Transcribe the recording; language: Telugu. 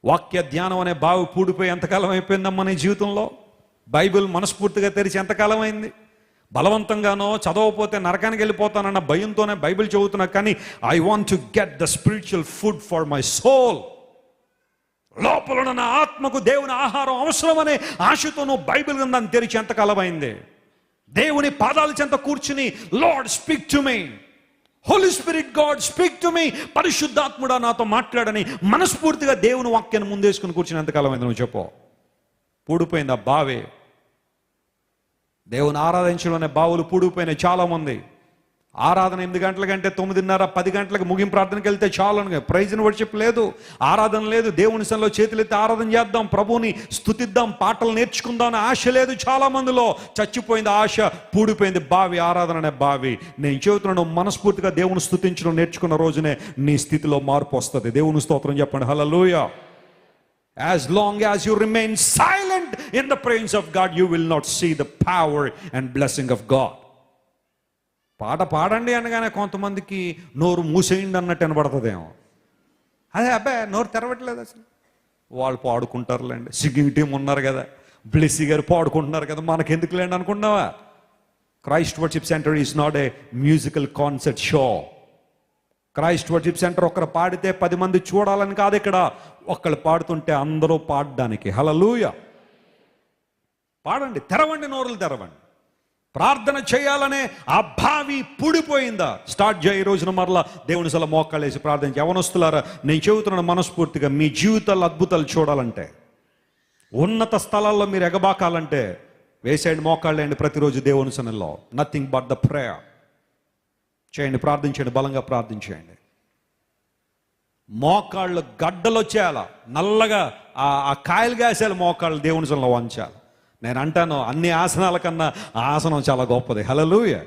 వాక్య ధ్యానం అనే బావి పూడిపోయి ఎంతకాలం అయిపోయిందమ్మా నీ జీవితంలో? బైబిల్ మనస్ఫూర్తిగా తెరిచి ఎంతకాలం అయింది? బలవంతంగానో చదవకపోతే నరకానికి వెళ్ళిపోతానన్న భయంతోనే బైబిల్ చదువుతున్నా, కానీ I want to get the spiritual food for my soul. లోపల నా ఆత్మకు దేవుని ఆహారం అవసరమనే ఆశతో నువ్వు బైబిల్ గ్రంథాన్ని తెరిచి ఎంతకాలం అయింది? దేవుని పాదాల చెంత కూర్చుని Lord speak to me, Holy Spirit God speak to me, పరిశుద్ధాత్ముడా నాతో మాట్లాడని మనస్ఫూర్తిగా దేవుని వాక్యాన్ని ముందేసుకుని కూర్చుని ఎంతకాలం అయింది నువ్వు చెప్పు? పూడిపోయింది ఆ బావే. దేవుని ఆరాధించడంలోనే బావులు పూడిపోయినాయి చాలామంది. ఆరాధన 8 గంటల కంటే 9:30 10 గంటలకు ముగింపు ప్రార్థనకి వెళ్తే చాలు. ప్రైజ్ అండ్ వర్షిప్ లేదు, ఆరాధన లేదు, దేవుని సన్నిధిలో చేతులెత్తి ఆరాధన చేద్దాం, ప్రభువుని స్తుతిద్దాం, పాటలు నేర్చుకుందాం అనే ఆశ లేదు చాలా మందిలో. చచ్చిపోయింది ఆశ, పూడిపోయింది బావి, ఆరాధన అనే బావి. నేను చెబుతున్నాను, మనస్ఫూర్తిగా దేవుని స్తుతించడం నేర్చుకున్న రోజునే నీ స్థితిలో మార్పు వస్తుంది. దేవుని స్తోత్రం చెప్పండి, హల్లెలూయా. As long as you remain silent in the presence of God, you will not see the power and blessing of God. పాట పాడండి అనగానే కొంతమందికి నోరు మూసేయండి అన్నట్టు వినబడుతుందేమో. అదే అబ్బాయి నోరు తెరవట్లేదు అసలు. వాళ్ళు పాడుకుంటారులేండి, సింగింగ్ టీం ఉన్నారు కదా, బ్లెస్సీ గారు పాడుకుంటున్నారు కదా, మనకెందుకు లేండి అనుకున్నావా? Christ worship centre is not a musical concert show. Christ worship centre ఒకరు పాడితే 10 మంది చూడాలని కాదు, ఇక్కడ ఒకళ్ళు పాడుతుంటే అందరూ పాడడానికి. హల్లెలూయా. పాడండి, తెరవండి, నోరులు తెరవండి. ప్రార్థన చేయాలనే ఆ భావి పూడిపోయిందా? స్టార్ట్ చేయ ఈ రోజున మరలా దేవుని సల మోకాళ్ళు వేసి ప్రార్థన. యవనస్తులారా, నేను చెబుతున్నాను మనస్ఫూర్తిగా, మీ జీవితాల్లో అద్భుతాలు చూడాలంటే, ఉన్నత స్థలాల్లో మీరు ఎగబాకాలంటే వేసేయండి, మోకాళ్ళు వేయండి ప్రతిరోజు దేవుని సన్నిధిలో. నథింగ్ బట్ ద ప్రేయర్ చేయండి, ప్రార్థించండి, బలంగా ప్రార్థించేయండి. మోకాళ్ళు గడ్డలు వచ్చేయాల, నల్లగా ఆ కాయలు కాసేయాలి, మోకాళ్ళు దేవుని సన్నిధిలో వంచాలి. నేను అంటాను, అన్ని ఆసనాల కన్నా ఆ ఆసనం చాలా గొప్పది. హల్లెలూయా.